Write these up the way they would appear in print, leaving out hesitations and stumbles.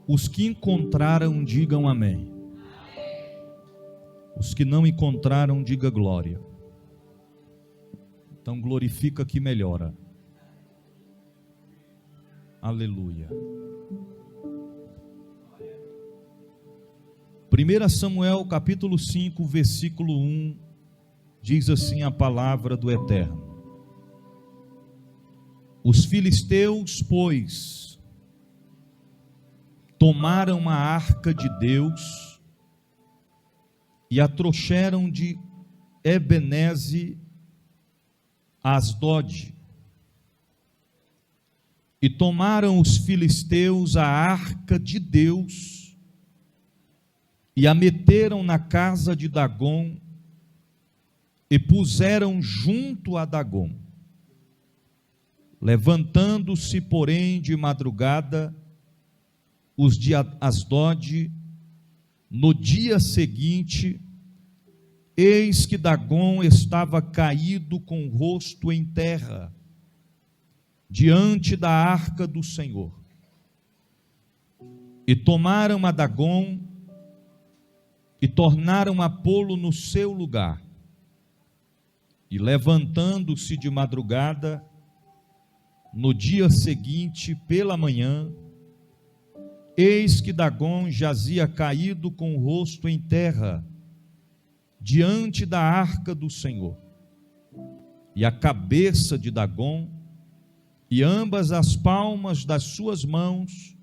Os que encontraram, digam amém. Os que não encontraram, diga glória. Então glorifica que melhora. Aleluia. 1 Samuel capítulo 5, versículo 1, diz assim a palavra do Eterno: os filisteus, pois, tomaram a arca de Deus e a trouxeram de Ebeneze a Asdod. E tomaram os filisteus a arca de Deus e a meteram na casa de Dagom e puseram junto a Dagom. Levantando-se, porém, de madrugada, os de Asdod, no dia seguinte, eis que Dagom estava caído com o rosto em terra, diante da arca do Senhor. E tomaram a Dagom e tornaram a pô-lo no seu lugar. E levantando-se de madrugada, no dia seguinte, pela manhã, eis que Dagom jazia caído com o rosto em terra, diante da arca do Senhor. E a cabeça de Dagom e ambas as palmas das suas mãos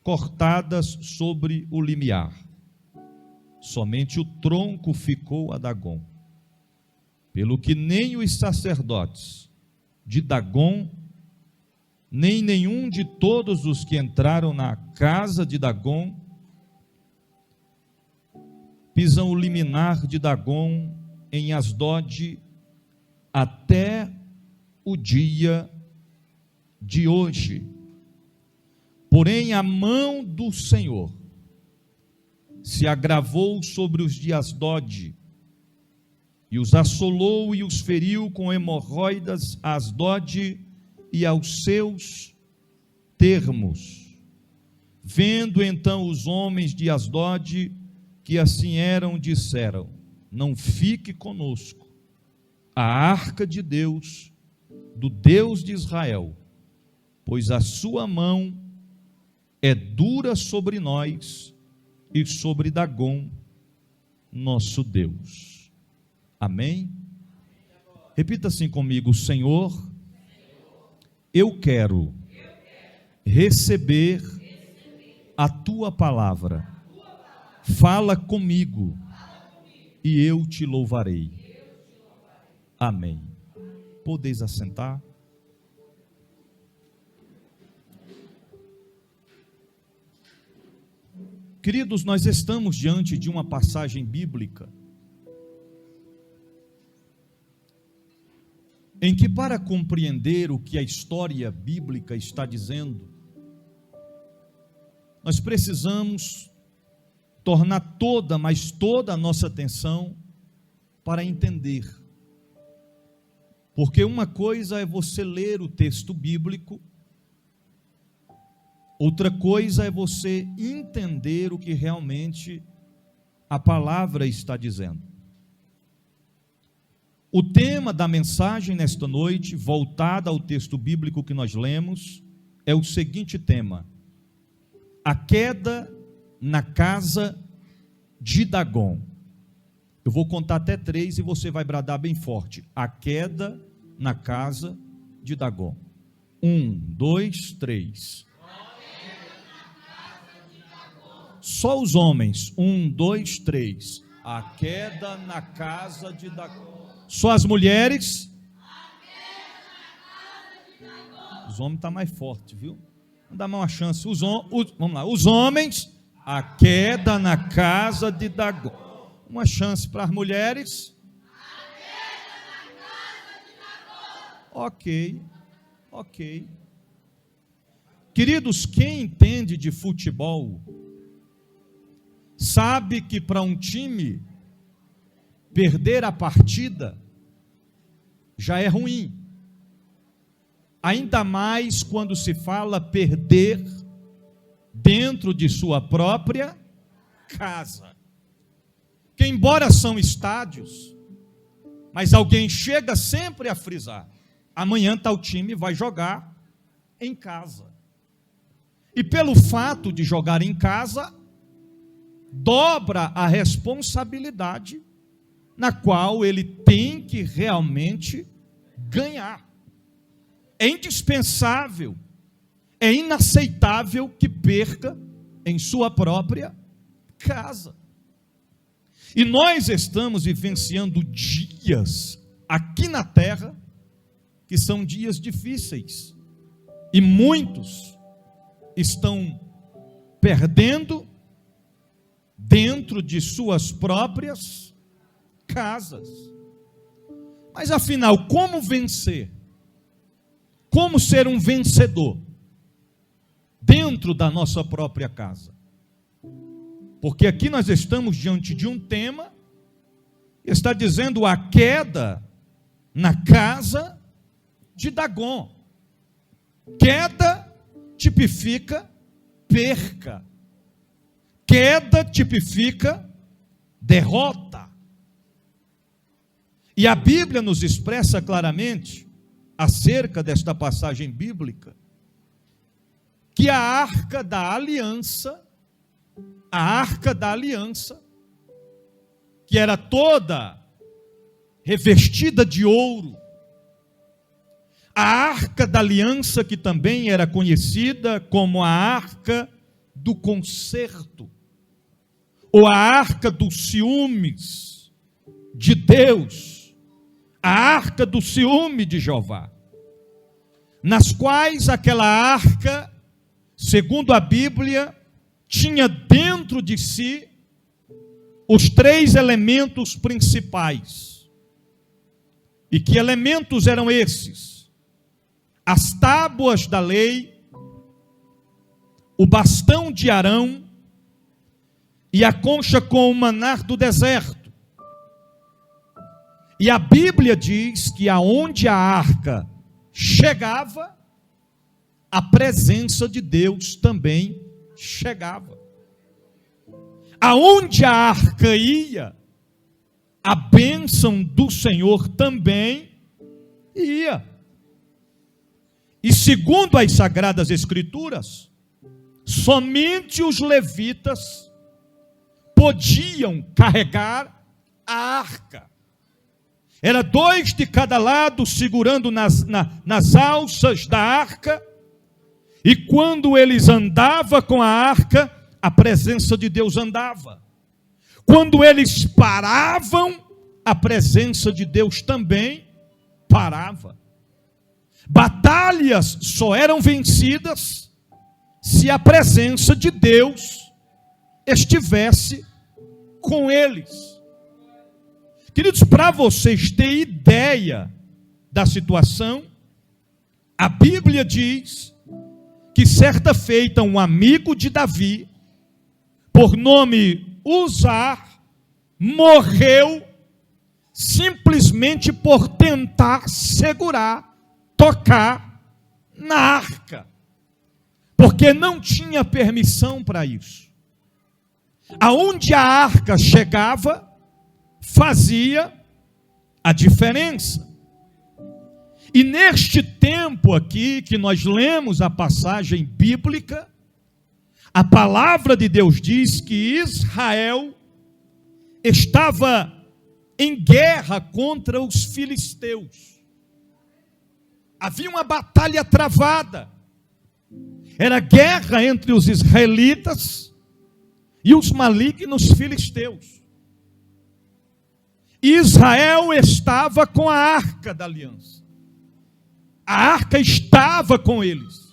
cortadas sobre o limiar. Somente o tronco ficou a Dagom. Pelo que nem os sacerdotes de Dagom, nem nenhum de todos os que entraram na casa de Dagom, pisam o limiar de Dagom em Asdod até o dia de hoje. Porém, a mão do Senhor se agravou sobre os de Asdod, e os assolou e os feriu com hemorroidas a Asdod e aos seus termos. Vendo então os homens de Asdod que assim eram, disseram: não fique conosco a arca de Deus, do Deus de Israel, pois a sua mão é dura sobre nós e sobre Dagom, nosso Deus. Amém? Repita assim comigo: Senhor, eu quero receber a tua palavra. Fala comigo e eu te louvarei. Amém. Podeis assentar. Queridos, nós estamos diante de uma passagem bíblica em que, para compreender o que a história bíblica está dizendo, nós precisamos tornar toda a nossa atenção para entender. Porque uma coisa é você ler o texto bíblico, outra coisa é você entender o que realmente a palavra está dizendo. O tema da mensagem nesta noite, voltada ao texto bíblico que nós lemos, é o seguinte tema: a queda na casa de Dagom. Eu vou contar até 3 e você vai bradar bem forte: a queda na casa de Dagom. 1, 2, 3. Só os homens. 1, 2, 3. A queda na casa de Dagom. Só as mulheres. Os homens estão mais fortes, viu? Vamos dar uma chance. Vamos lá. Os homens, a queda na casa de Dagom. Uma chance para as mulheres. A queda na casa de Dagom. Ok. Queridos, quem entende de futebol sabe que para um time perder a partida já é ruim. Ainda mais quando se fala perder dentro de sua própria casa. Que embora são estádios, mas alguém chega sempre a frisar: amanhã tal time vai jogar em casa. E pelo fato de jogar em casa, dobra a responsabilidade na qual ele tem que realmente ganhar. É indispensável, é inaceitável que perca em sua própria casa. E nós estamos vivenciando dias aqui na terra que são dias difíceis. E muitos estão perdendo dentro de suas próprias casas. Mas afinal, como vencer? Como ser um vencedor dentro da nossa própria casa? Porque aqui nós estamos diante de um tema que está dizendo a queda na casa de Dagom. Queda tipifica perca. Queda tipifica derrota. E a Bíblia nos expressa claramente, acerca desta passagem bíblica, que a arca da aliança, que era toda revestida de ouro, a arca da aliança, que também era conhecida como a arca do concerto, ou a arca dos ciúmes de Deus, a arca do ciúme de Jeová, nas quais aquela arca, segundo a Bíblia, tinha dentro de si os 3 elementos principais. E que elementos eram esses? As tábuas da lei, o bastão de Arão e a concha com o maná do deserto. E a Bíblia diz que aonde a arca chegava, a presença de Deus também chegava. Aonde a arca ia, a bênção do Senhor também ia. E segundo as Sagradas Escrituras, somente os levitas podiam carregar a arca. Era 2 de cada lado, segurando nas alças da arca, e quando eles andavam com a arca, a presença de Deus andava. Quando eles paravam, a presença de Deus também parava. Batalhas só eram vencidas se a presença de Deus estivesse com eles. Queridos, para vocês terem ideia da situação, a Bíblia diz que certa feita um amigo de Davi, por nome Uzá, morreu simplesmente por tentar segurar, tocar na arca, porque não tinha permissão para isso. Aonde a arca chegava, fazia a diferença. E neste tempo aqui que nós lemos a passagem bíblica, a palavra de Deus diz que Israel estava em guerra contra os filisteus. Havia uma batalha travada. Era guerra entre os israelitas e os malignos filisteus. Israel estava com a arca da aliança. A arca estava com eles.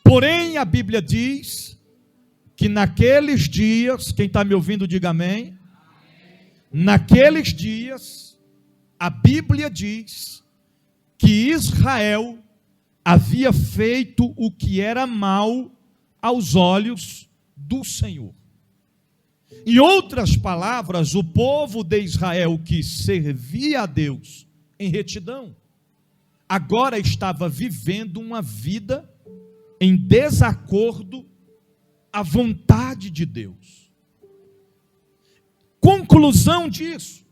Porém, a Bíblia diz que naqueles dias, quem está me ouvindo, diga amém. Naqueles dias, a Bíblia diz que Israel havia feito o que era mal aos olhos do Senhor. Em outras palavras, o povo de Israel que servia a Deus em retidão, agora estava vivendo uma vida em desacordo a vontade de Deus. Conclusão disso: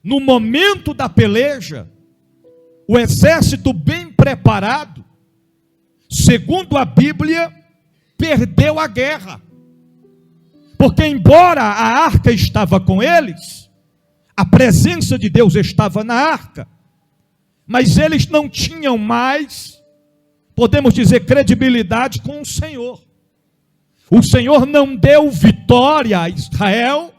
no momento da peleja, o exército bem preparado, segundo a Bíblia, perdeu a guerra. Porque embora a arca estava com eles, a presença de Deus estava na arca, mas eles não tinham mais, podemos dizer, credibilidade com o Senhor. O Senhor não deu vitória a Israel,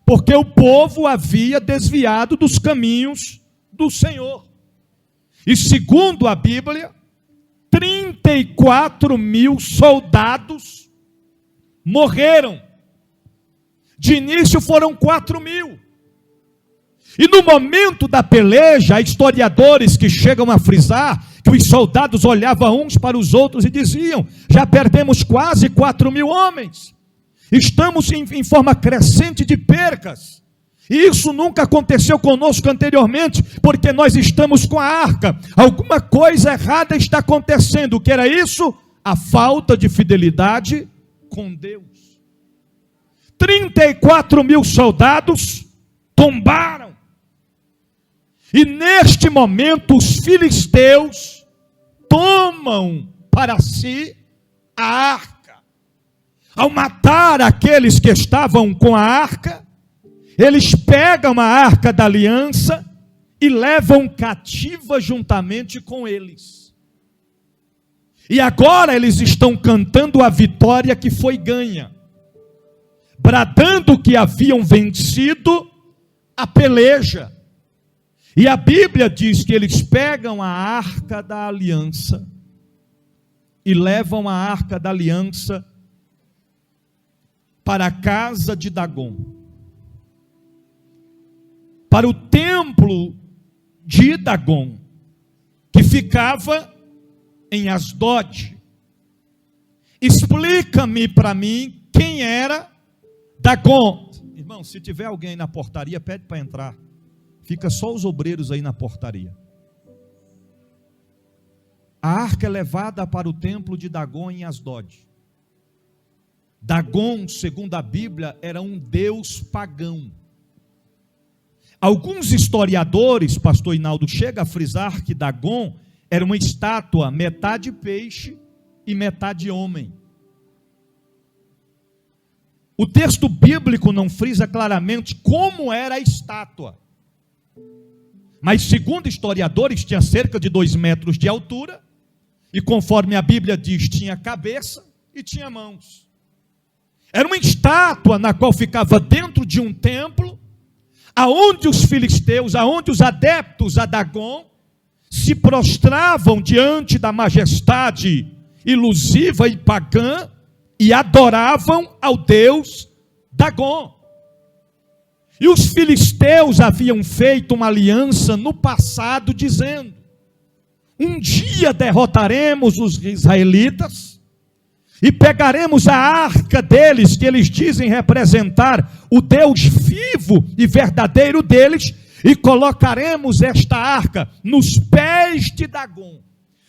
porque o povo havia desviado dos caminhos do Senhor. E segundo a Bíblia, 34.000 soldados morreram. De início foram 4.000. E no momento da peleja, há historiadores que chegam a frisar que os soldados olhavam uns para os outros e diziam: já perdemos quase 4.000 homens. Estamos em forma crescente de percas. E isso nunca aconteceu conosco anteriormente, porque nós estamos com a arca. Alguma coisa errada está acontecendo. O que era isso? A falta de fidelidade com Deus. 34.000 soldados tombaram. E neste momento os filisteus tomam para si a arca. Ao matar aqueles que estavam com a arca, eles pegam a arca da aliança e levam cativa juntamente com eles. E agora eles estão cantando a vitória que foi ganha, bradando que haviam vencido a peleja. E a Bíblia diz que eles pegam a arca da aliança e levam a arca da aliança para a casa de Dagom, para o templo de Dagom, que ficava em Asdod. Explica-me para mim quem era Dagom. Irmão, se tiver alguém aí na portaria, pede para entrar. Fica só os obreiros aí na portaria. A arca é levada para o templo de Dagom em Asdod. Dagom, segundo a Bíblia, era um deus pagão. Alguns historiadores, pastor Hinaldo, chega a frisar que Dagom era uma estátua metade peixe e metade homem. O texto bíblico não frisa claramente como era a estátua, mas segundo historiadores tinha cerca de 2 metros de altura, e conforme a Bíblia diz, tinha cabeça e tinha mãos. Era uma estátua na qual ficava dentro de um templo, aonde os filisteus, aonde os adeptos a Dagom se prostravam diante da majestade ilusiva e pagã e adoravam ao deus Dagom. E os filisteus haviam feito uma aliança no passado, dizendo: um dia derrotaremos os israelitas e pegaremos a arca deles, que eles dizem representar o Deus vivo e verdadeiro deles, e colocaremos esta arca nos pés de Dagom,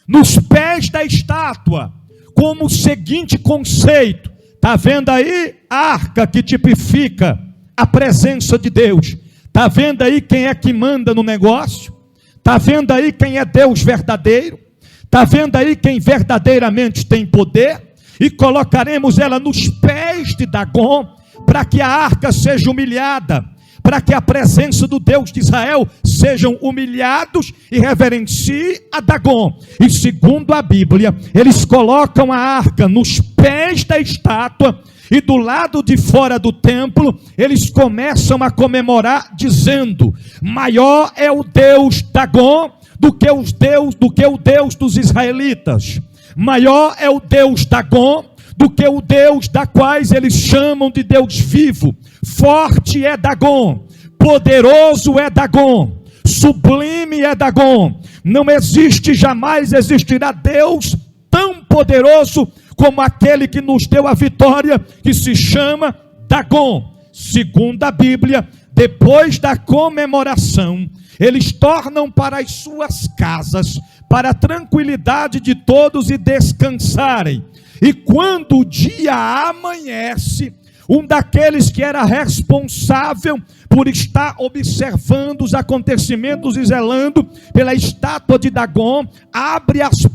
nos pés da estátua, como o seguinte conceito. Está vendo aí a arca que tipifica a presença de Deus? Está vendo aí quem é que manda no negócio? Está vendo aí quem é Deus verdadeiro? Está vendo aí quem verdadeiramente tem poder? E colocaremos ela nos pés de Dagom, para que a arca seja humilhada, para que a presença do Deus de Israel sejam humilhados e reverenciem a Dagom. E segundo a Bíblia, eles colocam a arca nos pés da estátua, e do lado de fora do templo, eles começam a comemorar, dizendo: maior é o Deus Dagom do que o Deus dos israelitas. Maior é o Deus Dagom do que o Deus da quais eles chamam de Deus vivo. Forte é Dagom, poderoso é Dagom, sublime é Dagom. Não existe, jamais existirá Deus tão poderoso como aquele que nos deu a vitória, que se chama Dagom. Segundo a Bíblia, depois da comemoração, eles tornam para as suas casas, para a tranquilidade de todos e descansarem. E quando o dia amanhece, um daqueles que era responsável por estar observando os acontecimentos e zelando pela estátua de Dagon, abre as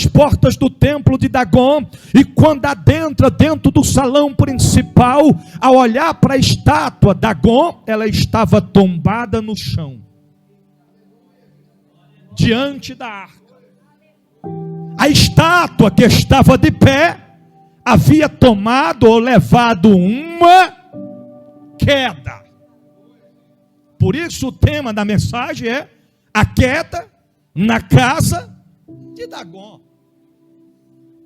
portas do templo de Dagon, e quando adentra dentro do salão principal, ao olhar para a estátua, Dagon, ela estava tombada no chão, diante da arca. A estátua que estava de pé havia tomado ou levado uma queda. Por isso o tema da mensagem é a queda na casa de Dagon.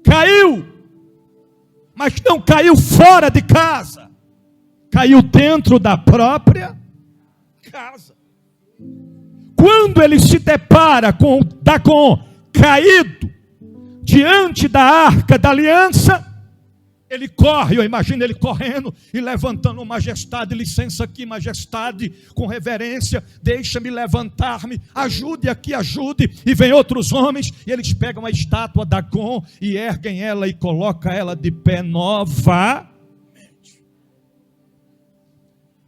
Caiu, mas não caiu fora de casa, caiu dentro da própria casa. Quando ele se depara com Dagon caído diante da arca da aliança, ele corre, eu imagino ele correndo e levantando: majestade, licença aqui, majestade, com reverência, deixa-me levantar-me, ajude aqui, ajude. E vem outros homens, e eles pegam a estátua da Dagon e erguem ela e colocam ela de pé novamente.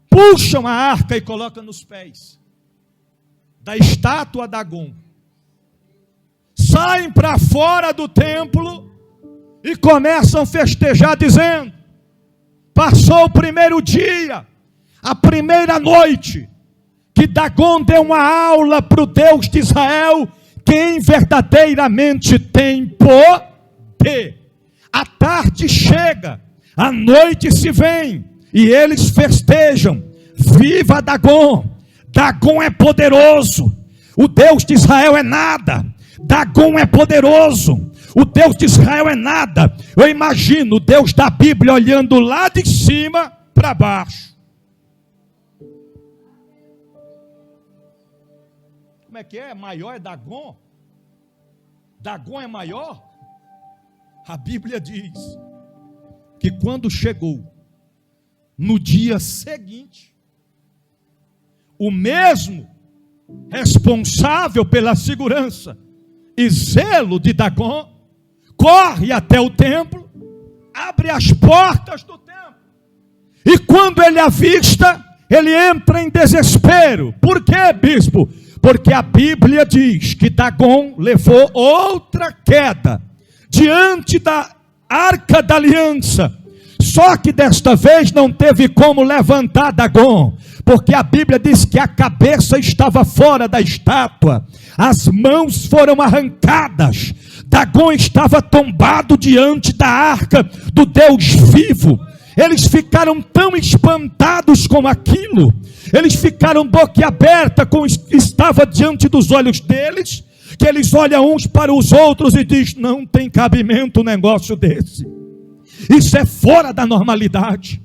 Puxam a arca e colocam nos pés da estátua da Dagon. Saem para fora do templo e começam a festejar, dizendo: passou o primeiro dia, a primeira noite, que Dagon deu uma aula para o Deus de Israel, quem verdadeiramente tem poder. A tarde chega, a noite se vem, e eles festejam: viva Dagon! Dagon é poderoso, o Deus de Israel é nada. Dagon é poderoso, o Deus de Israel é nada. Eu imagino o Deus da Bíblia olhando lá de cima para baixo. Como é que é? Maior é Dagon? Dagon é maior? A Bíblia diz que quando chegou no dia seguinte, o mesmo responsável pela segurança e zelo de Dagon corre até o templo, abre as portas do templo, e quando ele avista, ele entra em desespero. Por quê, bispo? Porque a Bíblia diz que Dagon levou outra queda diante da arca da aliança. Só que desta vez não teve como levantar Dagon, porque a Bíblia diz que a cabeça estava fora da estátua, as mãos foram arrancadas, Dagon estava tombado diante da arca do Deus vivo. Eles ficaram tão espantados com aquilo, eles ficaram boquiaberta com o que estava diante dos olhos deles, que eles olham uns para os outros e dizem: não tem cabimento um negócio desse, isso é fora da normalidade.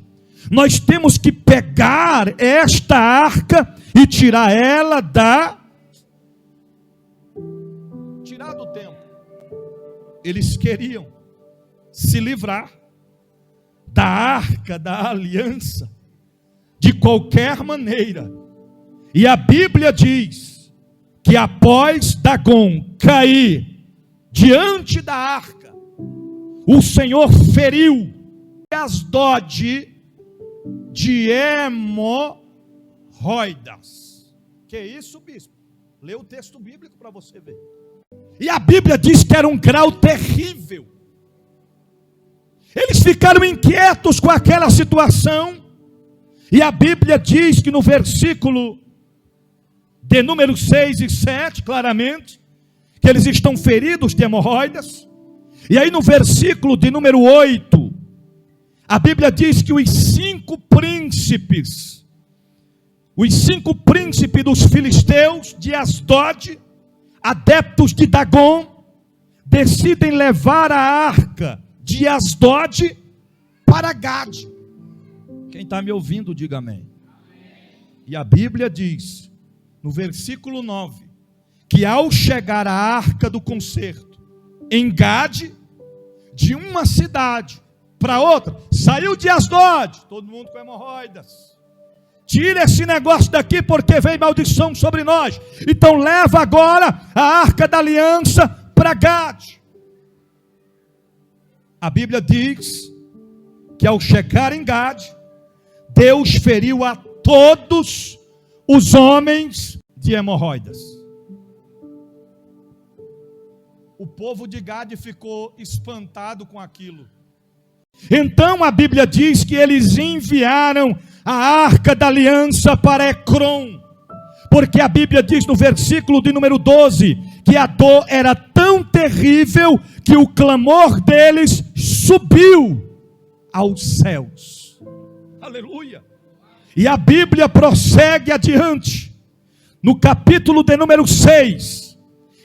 Nós temos que pegar esta arca e tirar ela tirar do templo. Eles queriam se livrar da arca da aliança de qualquer maneira. E a Bíblia diz que após Dagon cair diante da arca, o Senhor feriu Asdod de hemorroidas. Que isso, bispo? Lê o texto bíblico para você ver. E a Bíblia diz que era um grau terrível. Eles ficaram inquietos com aquela situação. E a Bíblia diz que no versículo de número 6 e 7, claramente, que eles estão feridos de hemorroidas. E aí no versículo de número 8, a Bíblia diz que os cinco príncipes dos filisteus, de Asdod, adeptos de Dagon, decidem levar a arca de Asdod para Gade. Quem está me ouvindo, diga amém. E a Bíblia diz, no versículo 9, que ao chegar a arca do concerto em Gade, de uma cidade para outra, saiu de Asdod, todo mundo com hemorroidas. Tira esse negócio daqui, porque vem maldição sobre nós. Então leva agora a arca da aliança para Gade. a Bíblia diz que ao chegar em Gade, Deus feriu a todos os homens de hemorroidas. O povo de Gade ficou espantado com aquilo. Então a Bíblia diz que eles enviaram a arca da aliança para Ecrom, porque a Bíblia diz no versículo de número 12, que a dor era tão terrível, que o clamor deles subiu aos céus. Aleluia! E a Bíblia prossegue adiante, no capítulo de número 6,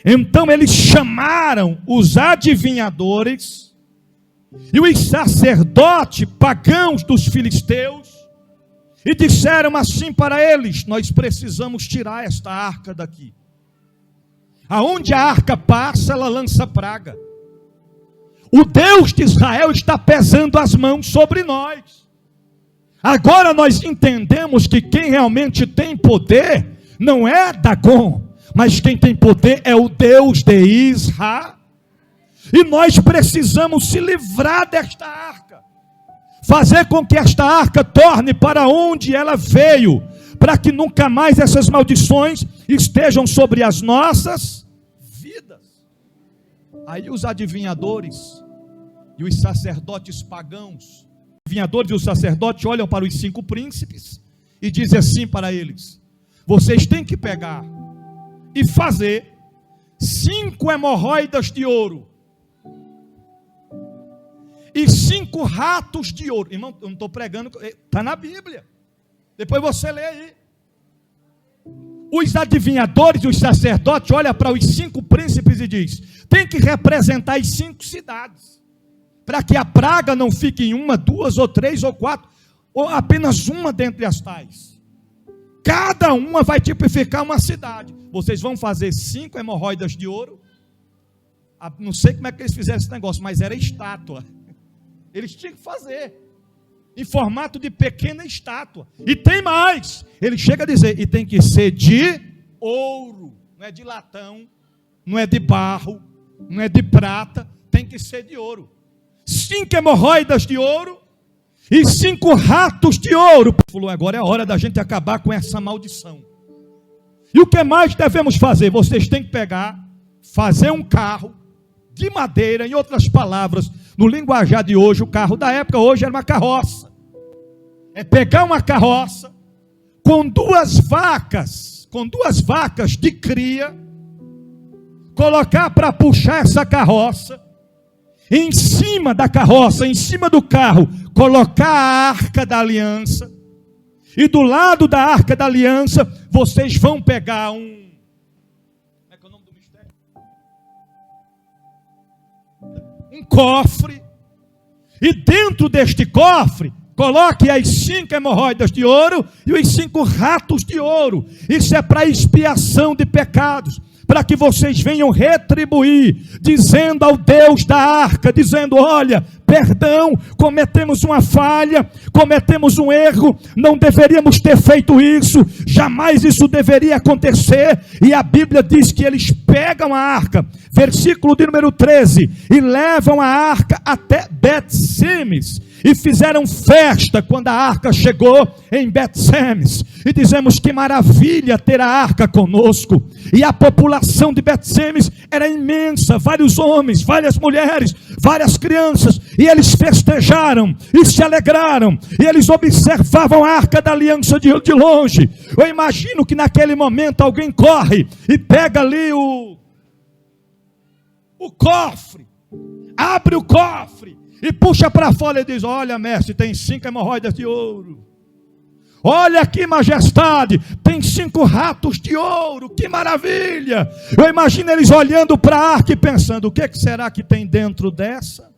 então eles chamaram os adivinhadores, e os sacerdotes pagãos dos filisteus, e disseram assim para eles: nós precisamos tirar esta arca daqui. Aonde a arca passa, ela lança praga. O Deus de Israel está pesando as mãos sobre nós. Agora nós entendemos que quem realmente tem poder não é Dagon, mas quem tem poder é o Deus de Israel. E nós precisamos se livrar desta arca, fazer com que esta arca torne para onde ela veio, para que nunca mais essas maldições estejam sobre as nossas vidas. Aí os adivinhadores e os sacerdotes pagãos, os adivinhadores e os sacerdotes olham para os 5 príncipes e dizem assim para eles: vocês têm que pegar e fazer 5 hemorroidas de ouro e 5 ratos de ouro. Irmão, eu não estou pregando, está na Bíblia. Depois você lê aí. Os adivinhadores e os sacerdotes olham para os 5 príncipes e diz: tem que representar as 5 cidades, para que a praga não fique em 1, 2 ou 3 ou 4, ou apenas uma dentre as tais. Cada uma vai tipificar uma cidade. Vocês vão fazer 5 hemorroidas de ouro. Não sei como é que eles fizeram esse negócio, mas era estátua. Eles tinham que fazer em formato de pequena estátua. E tem mais, ele chega a dizer: e tem que ser de ouro, não é de latão, não é de barro, não é de prata, tem que ser de ouro. 5 hemorroidas de ouro e 5 ratos de ouro. Falou: agora é a hora da gente acabar com essa maldição. E o que mais devemos fazer? Vocês têm que pegar, fazer um carro de madeira, em outras palavras, no linguajar de hoje, o carro da época hoje era uma carroça. É pegar uma carroça com 2 vacas de cria, colocar para puxar essa carroça, em cima da carroça, em cima do carro, colocar a arca da aliança, e do lado da arca da aliança, vocês vão pegar como é que é o nome do mistério? Um cofre, e dentro deste cofre, coloque as 5 hemorroidas de ouro e os 5 ratos de ouro. Isso é para expiação de pecados, para que vocês venham retribuir, dizendo ao Deus da arca, dizendo: olha, perdão, cometemos uma falha, cometemos um erro, não deveríamos ter feito isso, jamais isso deveria acontecer. E a Bíblia diz que eles pegam a arca, versículo de número 13, e levam a arca até Bet-Semes, e fizeram festa quando a arca chegou em Bet-Semes, e dizemos: que maravilha ter a arca conosco. E a população de Bet-Semes era imensa, vários homens, várias mulheres, várias crianças, e eles festejaram e se alegraram, e eles observavam a arca da aliança de longe. Eu imagino que naquele momento alguém corre e pega ali o cofre, abre o cofre e puxa para fora e diz: olha, mestre, tem 5 hemorroidas de ouro. Olha aqui, majestade, tem 5 ratos de ouro, que maravilha. Eu imagino eles olhando para a arca e pensando: o que será que tem dentro dessa?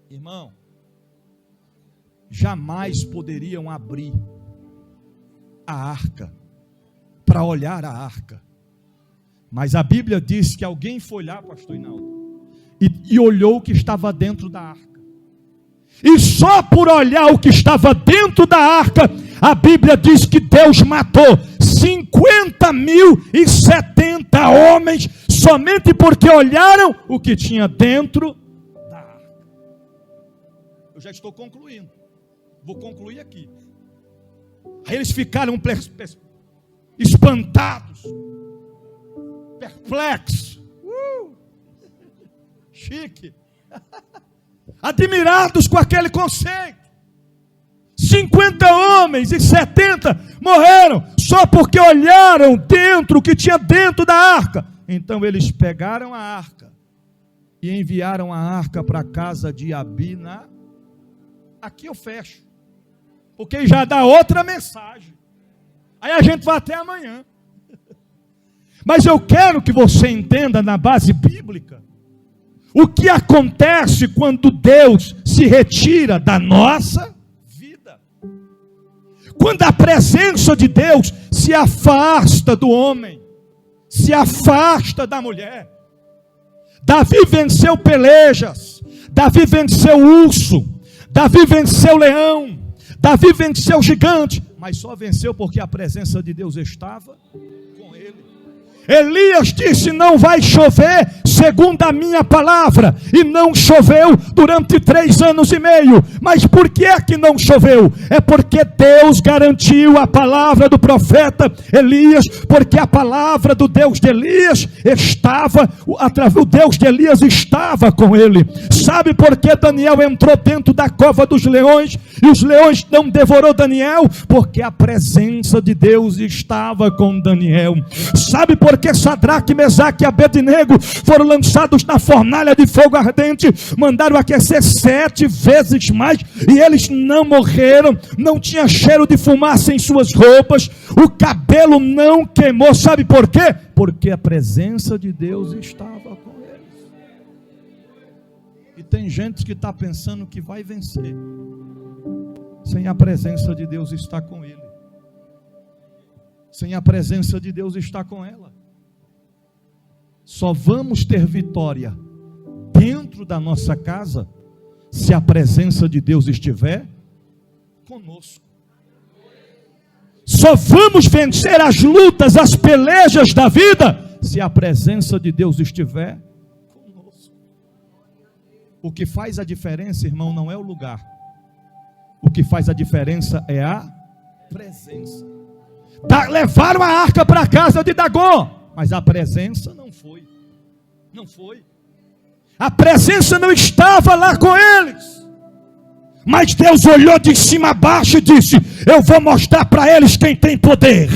Irmão, jamais poderiam abrir a arca para olhar a arca. Mas a Bíblia diz que alguém foi lá, pastor Hinaldo, e olhou o que estava dentro da arca. E só por olhar o que estava dentro da arca, a Bíblia diz que Deus matou 50.070 homens, somente porque olharam o que tinha dentro da arca. Eu já estou concluindo. Vou concluir aqui. Aí eles ficaram espantados, perplexos, chique, admirados com aquele conceito. 50 homens e 70 morreram só porque olharam dentro o que tinha dentro da arca. Então eles pegaram a arca e enviaram a arca para a casa de Abina. Aqui eu fecho, porque já dá outra mensagem. Aí a gente vai até amanhã. Mas eu quero que você entenda na base bíblica o que acontece quando Deus se retira da nossa vida. Quando a presença de Deus se afasta do homem, se afasta da mulher. Davi venceu pelejas, Davi venceu urso, Davi venceu leão, Davi venceu gigante, mas só venceu porque a presença de Deus estava com ele. Elias disse: não vai chover segundo a minha palavra, e não choveu durante 3 anos e meio. Mas por que é que não choveu? É porque Deus garantiu a palavra do profeta Elias, porque a palavra do Deus de Elias estava, o Deus de Elias estava com ele. Sabe por que Daniel entrou dentro da cova dos leões e os leões não devorou Daniel? Porque a presença de Deus estava com Daniel. Sabe por que Sadraque, Mesaque e Abednego foram lançados na fornalha de fogo ardente? Mandaram aquecer 7 vezes mais e eles não morreram. Não tinha cheiro de fumaça em suas roupas, o cabelo não queimou. Sabe por quê? Porque a presença de Deus estava com eles. E tem gente que está pensando que vai vencer sem a presença de Deus estar com ele, sem a presença de Deus estar com ela. Só vamos ter vitória dentro da nossa casa se a presença de Deus estiver conosco. Só vamos vencer as lutas, as pelejas da vida se a presença de Deus estiver conosco. O que faz a diferença, irmão, não é o lugar. O que faz a diferença é a presença. Levaram a arca para a casa de Dagom, mas a presença não foi. Não foi. A presença não estava lá com eles. Mas Deus olhou de cima a baixo e disse: eu vou mostrar para eles quem tem poder.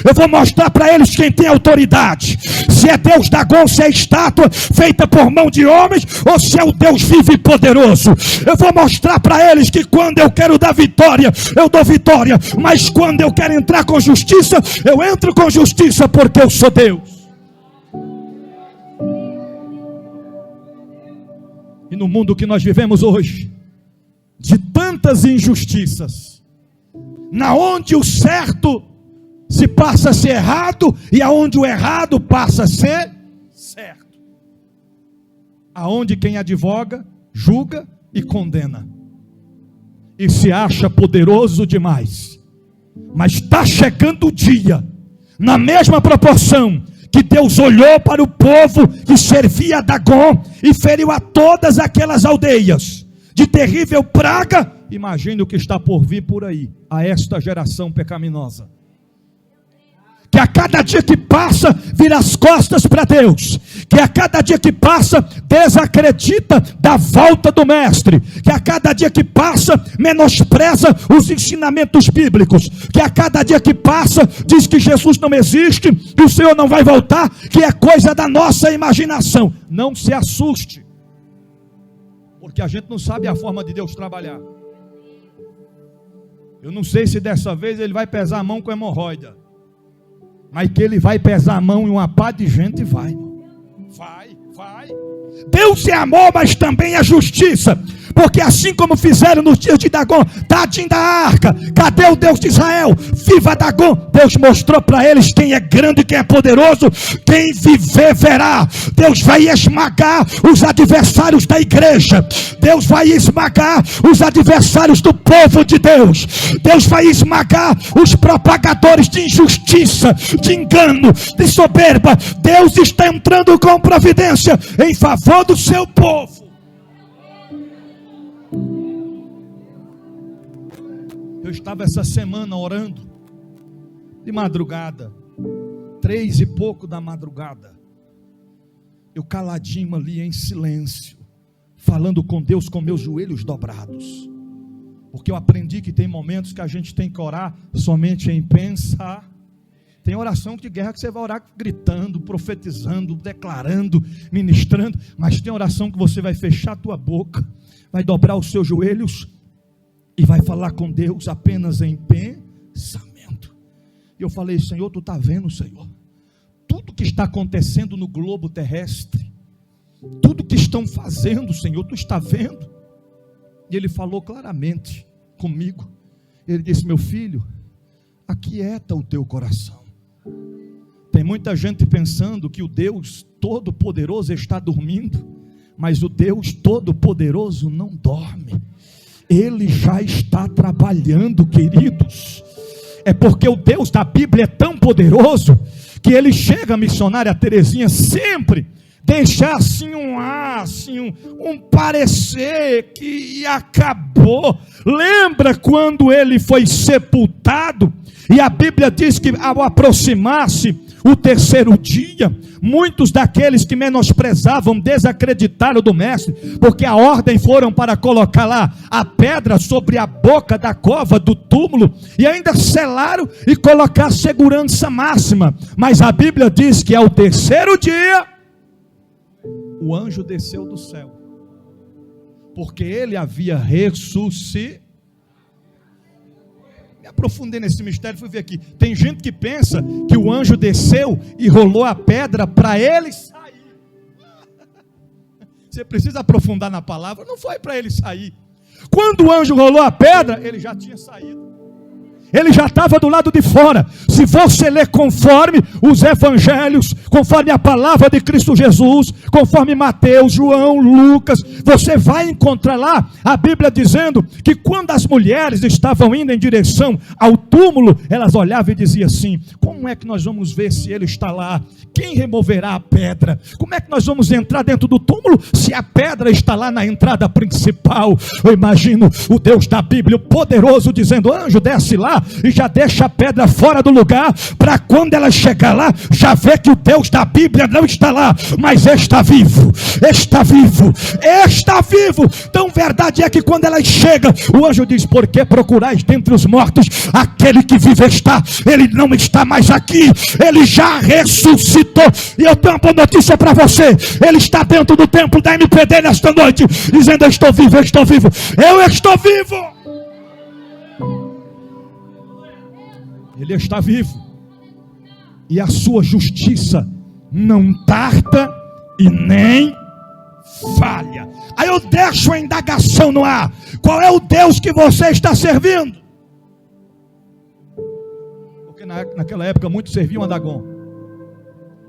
Eu vou mostrar para eles quem tem autoridade. Se é Deus Dagom, se é estátua feita por mão de homens, ou se é o Deus vivo e poderoso. Eu vou mostrar para eles que quando eu quero dar vitória, eu dou vitória. Mas quando eu quero entrar com justiça, eu entro com justiça, porque eu sou Deus. E no mundo que nós vivemos hoje, de tantas injustiças, na onde o certo se passa a ser errado, e aonde o errado passa a ser certo, aonde quem advoga, julga e condena, e se acha poderoso demais. Mas está chegando o dia, na mesma proporção que Deus olhou para o povo que servia a Dagom e feriu a todas aquelas aldeias de terrível praga. Imagine o que está por vir por aí, a esta geração pecaminosa, que a cada dia que passa vira as costas para Deus, que a cada dia que passa desacredita da volta do mestre, que a cada dia que passa menospreza os ensinamentos bíblicos, que a cada dia que passa diz que Jesus não existe, que o Senhor não vai voltar, que é coisa da nossa imaginação. Não se assuste, porque a gente não sabe a forma de Deus trabalhar. Eu não sei se dessa vez ele vai pesar a mão com hemorroida, mas que ele vai pesar a mão em uma pá de gente, vai. Deus é amor, mas também é justiça. Porque assim como fizeram nos dias de Dagom, tadinho da arca, cadê o Deus de Israel? Viva Dagom! Deus mostrou para eles quem é grande, quem é poderoso. Quem viver verá. Deus vai esmagar os adversários da igreja. Deus vai esmagar os adversários do povo de Deus. Deus vai esmagar os propagadores de injustiça, de engano, de soberba. Deus está entrando com providência em favor do seu povo. Eu estava essa semana orando, de madrugada, 3 e pouco da madrugada, eu caladinho ali em silêncio, falando com Deus com meus joelhos dobrados, porque eu aprendi que tem momentos que a gente tem que orar somente em pensar. Tem oração de guerra que você vai orar gritando, profetizando, declarando, ministrando, mas tem oração que você vai fechar a tua boca, vai dobrar os seus joelhos e vai falar com Deus apenas em pensamento. E eu falei: Senhor, tu está vendo, Senhor, tudo que está acontecendo no globo terrestre, tudo que estão fazendo, Senhor, tu está vendo. E Ele falou claramente comigo. Ele disse: meu filho, aquieta o teu coração. Tem muita gente pensando que o Deus Todo-Poderoso está dormindo, mas o Deus Todo-Poderoso não dorme. Ele já está trabalhando, queridos. É porque o Deus da Bíblia é tão poderoso que Ele chega, missionária Terezinha, sempre deixar assim um parecer que acabou. Lembra quando Ele foi sepultado? E a Bíblia diz que ao aproximar-se o terceiro dia, muitos daqueles que menosprezavam, desacreditaram do mestre, porque a ordem foram para colocar lá a pedra sobre a boca da cova do túmulo, e ainda selaram e colocar segurança máxima. Mas a Bíblia diz que ao terceiro dia, o anjo desceu do céu, porque ele havia ressuscitado. Me aprofundei nesse mistério, fui ver aqui. Tem gente que pensa que o anjo desceu e rolou a pedra para ele sair. Você precisa aprofundar na palavra. Não foi para ele sair. Quando o anjo rolou a pedra, ele já tinha saído. Ele já estava do lado de fora. Se você ler conforme os evangelhos, conforme a palavra de Cristo Jesus, conforme Mateus, João, Lucas, você vai encontrar lá a Bíblia dizendo que quando as mulheres estavam indo em direção ao túmulo, elas olhavam e diziam assim: como é que nós vamos ver se ele está lá? Quem removerá a pedra? Como é que nós vamos entrar dentro do túmulo se a pedra está lá na entrada principal? Eu imagino o Deus da Bíblia, o poderoso, dizendo: anjo, desce lá e já deixa a pedra fora do lugar, para quando ela chegar lá, já vê que o Deus da Bíblia não está lá, mas está vivo, está vivo, está vivo. Então verdade é que quando ela chega, o anjo diz: por que procurais dentre os mortos aquele que vive está? Ele não está mais aqui, ele já ressuscitou. E eu tenho uma boa notícia para você: ele está dentro do templo da MPD nesta noite, dizendo: eu estou vivo, eu estou vivo, eu estou vivo. Ele está vivo, e a sua justiça não tarda e nem falha. Aí eu deixo a indagação no ar: qual é o Deus que você está servindo? Porque naquela época muitos serviam a Dagon.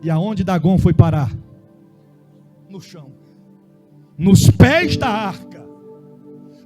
E aonde Dagon foi parar? No chão, nos pés da arca.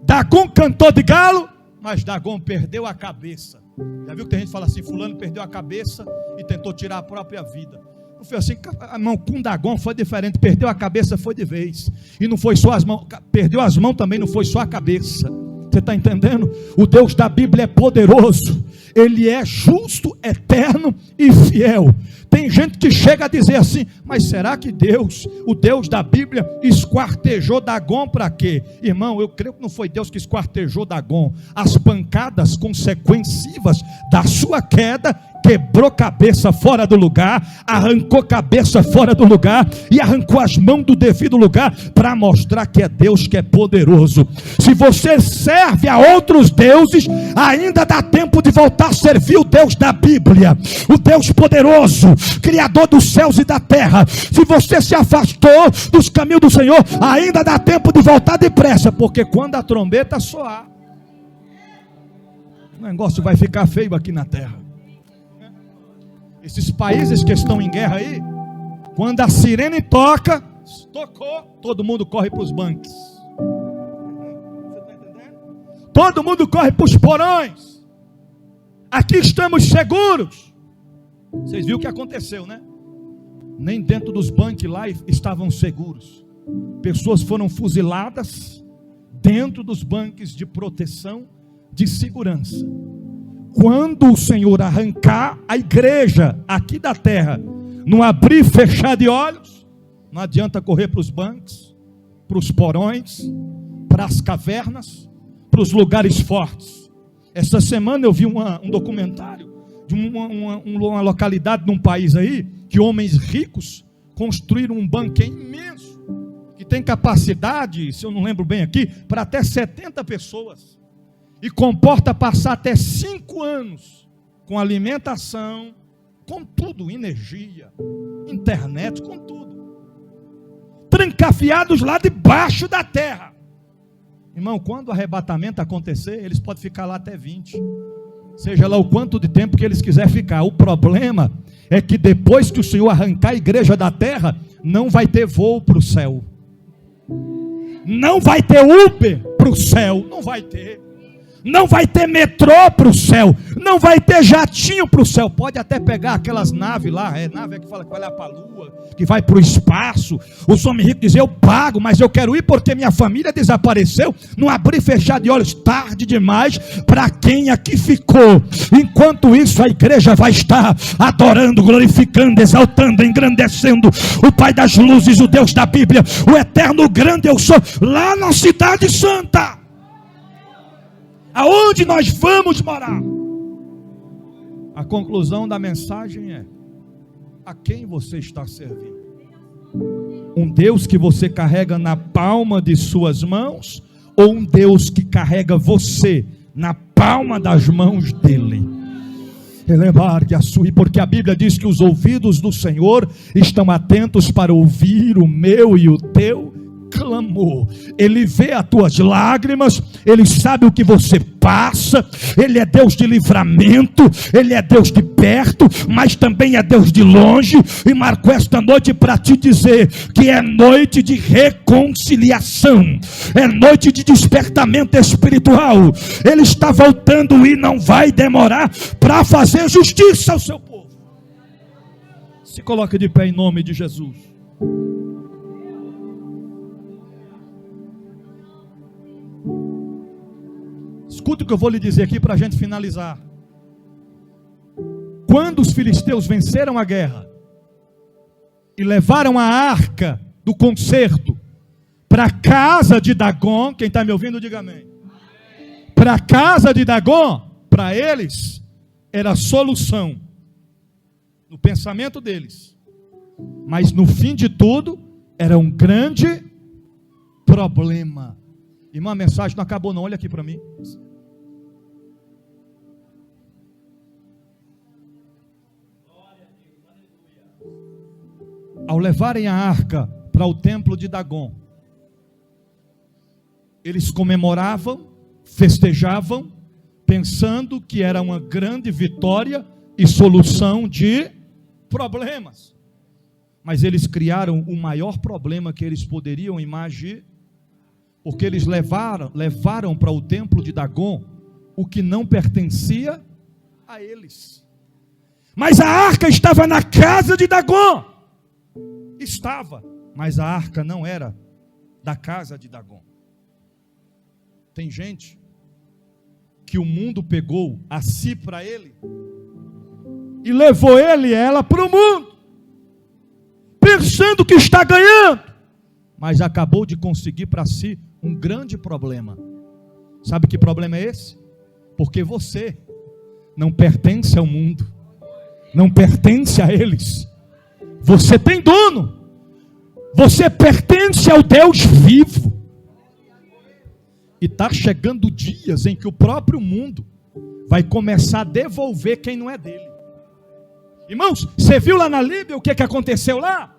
Dagon cantou de galo, mas Dagon perdeu a cabeça. Já viu que tem gente que fala assim: fulano perdeu a cabeça e tentou tirar a própria vida? Não foi assim. Irmão, com Dagon foi diferente. Perdeu a cabeça foi de vez. E não foi só as mãos. Perdeu as mãos também, não foi só a cabeça. Você está entendendo? O Deus da Bíblia é poderoso. Ele é justo, eterno e fiel. Tem gente que chega a dizer assim: mas será que Deus, o Deus da Bíblia, esquartejou Dagon para quê? Irmão, eu creio que não foi Deus que esquartejou Dagon. As pancadas consequensivas da sua queda quebrou cabeça fora do lugar, arrancou cabeça fora do lugar e arrancou as mãos do devido lugar, para mostrar que é Deus que é poderoso. Se você serve a outros deuses, ainda dá tempo de voltar a servir o Deus da Bíblia, o Deus poderoso, Criador dos céus e da terra. Se você se afastou dos caminhos do Senhor, ainda dá tempo de voltar depressa, porque quando a trombeta soar, o negócio vai ficar feio aqui na terra. Esses países que estão em guerra aí, quando a sirene toca, tocou, todo mundo corre para os bunks. Você está entendendo? Todo mundo corre para os porões. Aqui estamos seguros. Vocês viram o que aconteceu, né? Nem dentro dos bunks lá estavam seguros. Pessoas foram fuziladas dentro dos bunks de proteção, de segurança. Quando o Senhor arrancar a igreja aqui da terra, não abrir e fechar de olhos, não adianta correr para os bancos, para os porões, para as cavernas, para os lugares fortes. Essa semana eu vi um documentário de uma localidade num país aí, que homens ricos construíram um banquete imenso, que tem capacidade, se eu não lembro bem aqui, para até 70 pessoas, e comporta passar até 5 anos, com alimentação, com tudo, energia, internet, com tudo, trancafiados lá debaixo da terra. Irmão, quando o arrebatamento acontecer, eles podem ficar lá até 20, seja lá o quanto de tempo que eles quiserem ficar. O problema é que depois que o Senhor arrancar a igreja da terra, não vai ter voo para o céu, não vai ter Uber para o céu, não vai ter metrô para o céu, não vai ter jatinho para o céu. Pode até pegar aquelas naves lá, nave que fala que vai lá para a lua, que vai para o espaço. Os homens ricos dizem: eu pago, mas eu quero ir porque minha família desapareceu. Não abrir e fechar de olhos, tarde demais para quem aqui ficou. Enquanto isso, a igreja vai estar adorando, glorificando, exaltando, engrandecendo o Pai das luzes, o Deus da Bíblia, o eterno grande eu sou, lá na cidade santa, aonde nós vamos morar. A conclusão da mensagem é: a quem você está servindo? Um Deus que você carrega na palma de suas mãos, ou um Deus que carrega você na palma das mãos dele? Porque a Bíblia diz que os ouvidos do Senhor estão atentos para ouvir o meu e o teu clamor. Ele vê as tuas lágrimas, Ele sabe o que você passa. Ele é Deus de livramento, Ele é Deus de perto, mas também é Deus de longe. E marcou esta noite para te dizer que é noite de reconciliação, é noite de despertamento espiritual. Ele está voltando e não vai demorar para fazer justiça ao seu povo. Se coloque de pé em nome de Jesus. Escuta o que eu vou lhe dizer aqui para a gente finalizar. Quando os filisteus venceram a guerra e levaram a arca do concerto para a casa de Dagon, quem está me ouvindo diga amém. Para a casa de Dagon, para eles era a solução no pensamento deles, mas no fim de tudo era um grande problema. Irmã, a mensagem não acabou não, olha aqui para mim. Ao levarem a arca para o templo de Dagon, eles comemoravam, festejavam, pensando que era uma grande vitória e solução de problemas. Mas eles criaram o maior problema que eles poderiam imaginar, porque eles levaram para o templo de Dagon o que não pertencia a eles. Mas a arca estava na casa de Dagon. Estava, mas a arca não era da casa de Dagon. Tem gente que o mundo pegou a si para ele e levou ele e ela para o mundo, pensando que está ganhando, mas acabou de conseguir para si um grande problema. Sabe que problema é esse? Porque você não pertence ao mundo, não pertence a eles. Você tem dono, você pertence ao Deus vivo. E está chegando dias em que o próprio mundo vai começar a devolver quem não é dele. Irmãos, você viu lá na Líbia o que aconteceu lá?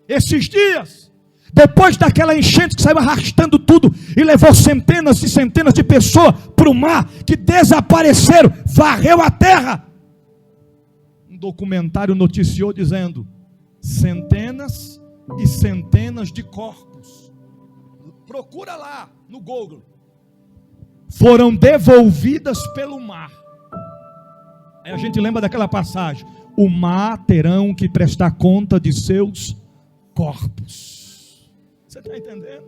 Esses dias, depois daquela enchente que saiu arrastando tudo e levou centenas e centenas de pessoas para o mar, que desapareceram, varreu a terra. Um documentário noticiou dizendo: centenas e centenas de corpos, procura lá no Google, foram devolvidas pelo mar. Aí a gente lembra daquela passagem: o mar terão que prestar conta de seus corpos. Você está entendendo?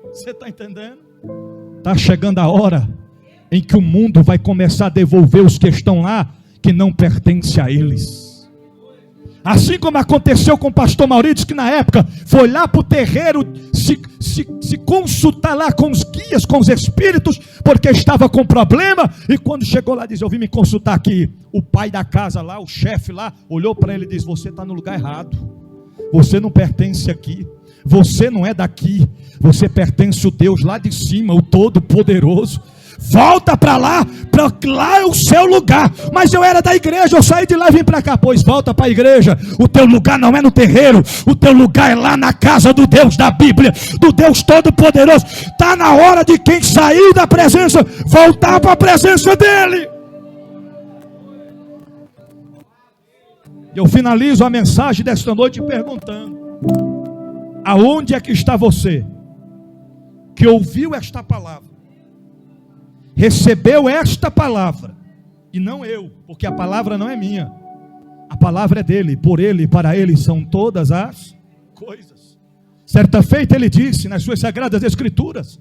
Você está entendendo? Está chegando a hora em que o mundo vai começar a devolver os que estão lá, que não pertencem a eles. Assim como aconteceu com o pastor Maurício, que na época foi lá para o terreiro se consultar lá com os guias, com os espíritos, porque estava com problema, e quando chegou lá, disse: eu vim me consultar aqui. O pai da casa lá, o chefe lá, olhou para ele e disse: você está no lugar errado, você não pertence aqui, você não é daqui, você pertence ao Deus lá de cima, o Todo-Poderoso. Volta para lá é o seu lugar. Mas eu era da igreja, eu saí de lá e vim para cá. Pois volta para a igreja. O teu lugar não é no terreiro, o teu lugar é lá na casa do Deus da Bíblia, do Deus Todo-Poderoso. Está na hora de quem sair da presença voltar para a presença dele. Eu finalizo a mensagem desta noite perguntando: aonde é que está você que ouviu esta palavra, recebeu esta palavra, e não eu, porque a palavra não é minha, a palavra é dele, por ele e para ele são todas as coisas. Certa feita ele disse nas suas sagradas escrituras: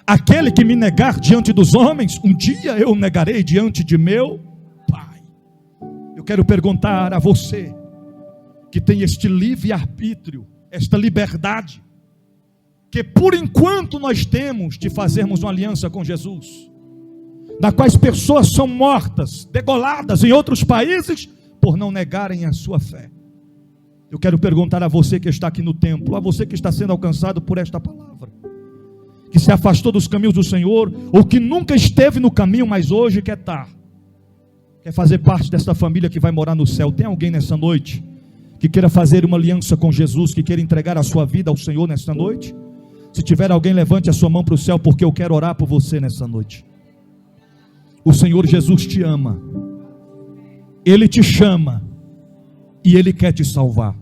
aquele que me negar diante dos homens, um dia eu o negarei diante de meu Pai. Eu quero perguntar a você que tem este livre-arbítrio, esta liberdade, que por enquanto nós temos de fazermos uma aliança com Jesus, da qual as pessoas são mortas, degoladas em outros países, por não negarem a sua fé. Eu quero perguntar a você que está aqui no templo, a você que está sendo alcançado por esta palavra, que se afastou dos caminhos do Senhor, ou que nunca esteve no caminho, mas hoje quer fazer parte desta família que vai morar no céu. Tem alguém nessa noite que queira fazer uma aliança com Jesus, que queira entregar a sua vida ao Senhor nesta noite? Se tiver alguém, levante a sua mão para o céu, porque eu quero orar por você nessa noite. O Senhor Jesus te ama, Ele te chama, e Ele quer te salvar.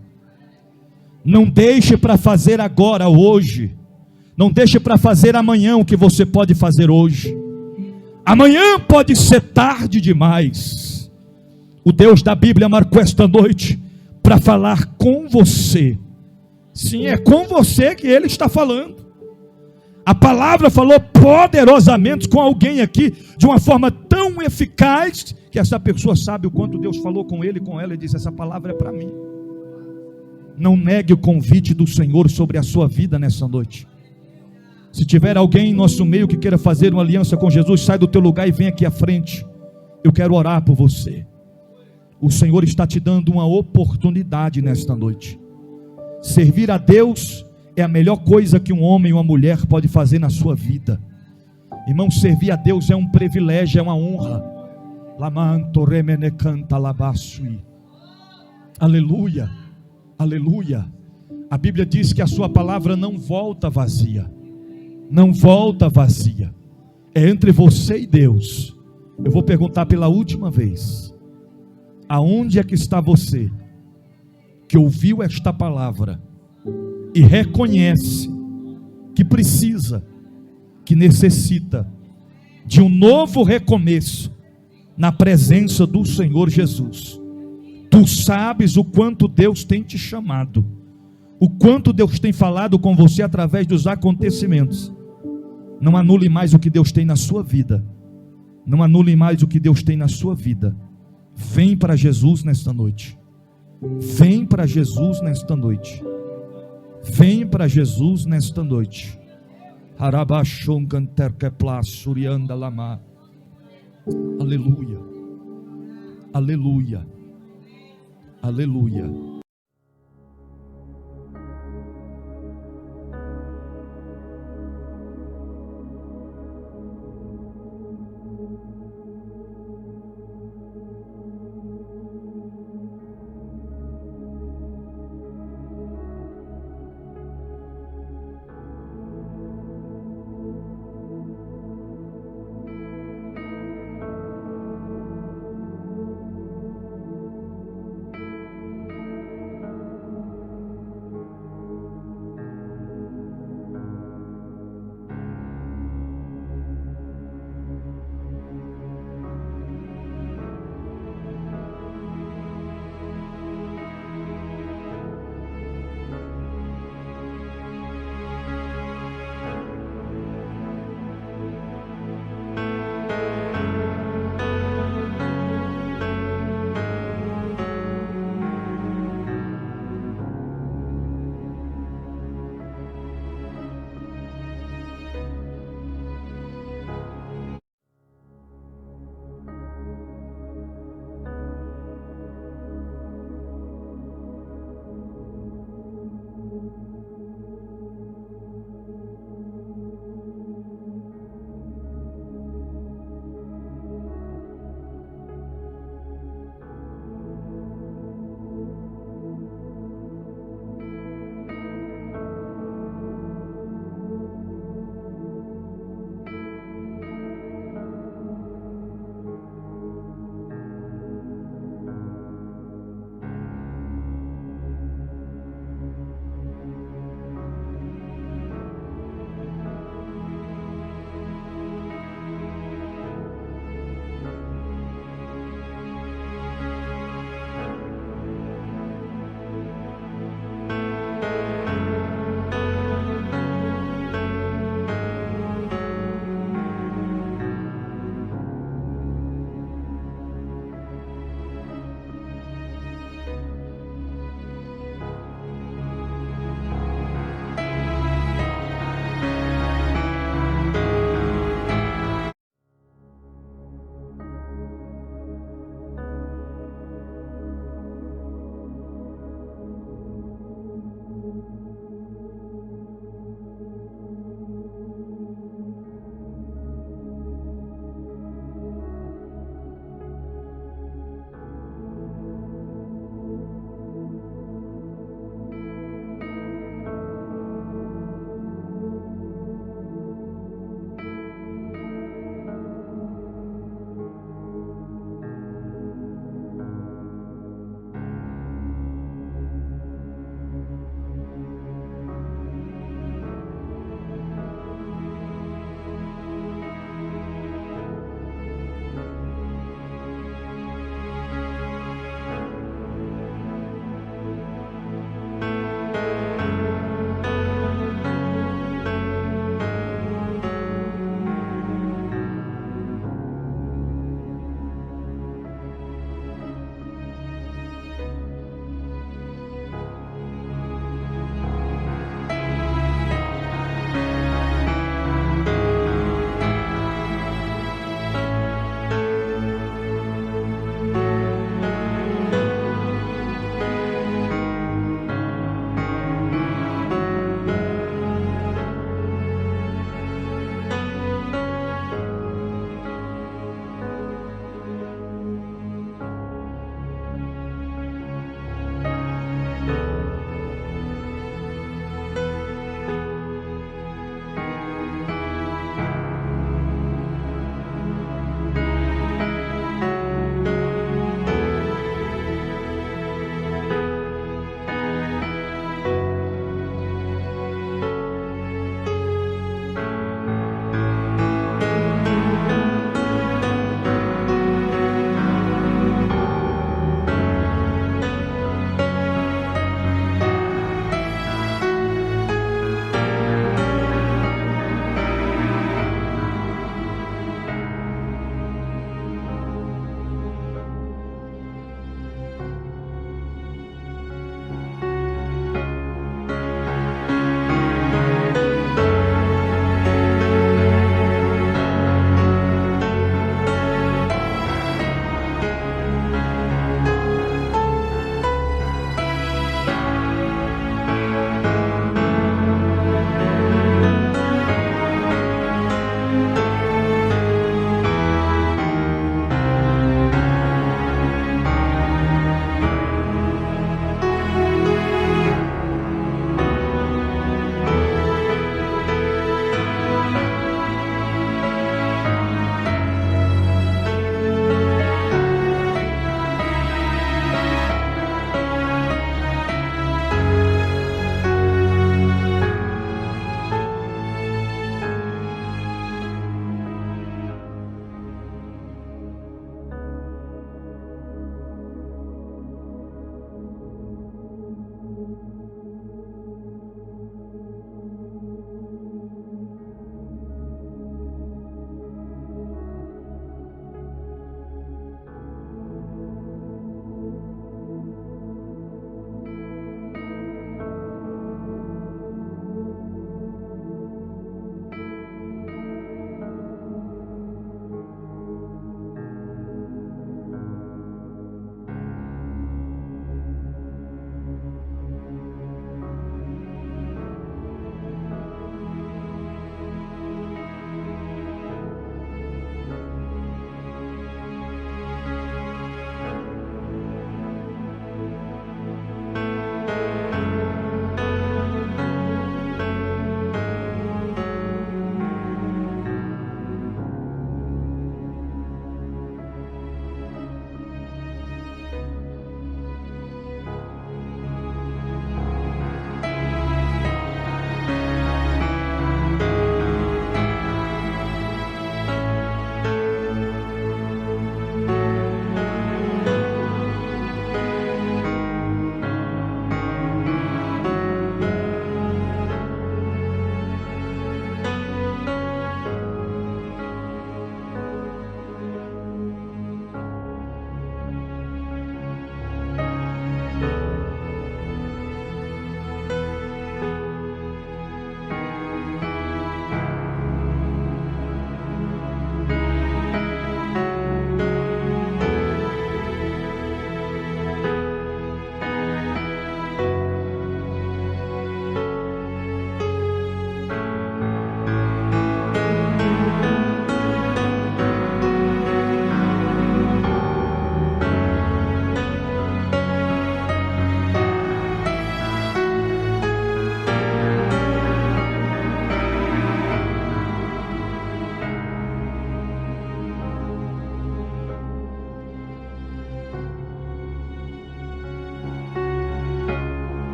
Não deixe para fazer agora, hoje, não deixe para fazer amanhã o que você pode fazer hoje. Amanhã pode ser tarde demais. O Deus da Bíblia marcou esta noite para falar com você. Sim, é com você que Ele está falando. A palavra falou poderosamente com alguém aqui, de uma forma tão eficaz, que essa pessoa sabe o quanto Deus falou com ele, com ela, e disse: essa palavra é para mim. Não negue o convite do Senhor sobre a sua vida nessa noite. Se tiver alguém em nosso meio que queira fazer uma aliança com Jesus, sai do teu lugar e vem aqui à frente. Eu quero orar por você. O Senhor está te dando uma oportunidade nesta noite. Servir a Deus é a melhor coisa que um homem ou uma mulher pode fazer na sua vida. Irmão, servir a Deus é um privilégio, é uma honra. Aleluia, aleluia. A Bíblia diz que a sua palavra não volta vazia. Não volta vazia. É entre você e Deus. Eu vou perguntar pela última vez: aonde é que está você que ouviu esta palavra e reconhece que precisa, que necessita de um novo recomeço na presença do Senhor Jesus? Tu sabes o quanto Deus tem te chamado, o quanto Deus tem falado com você através dos acontecimentos. Não anule mais o que Deus tem na sua vida. Não anule mais o que Deus tem na sua vida. Vem para Jesus nesta noite. Vem para Jesus nesta noite. Vem para Jesus nesta noite. Aleluia. Aleluia. Aleluia.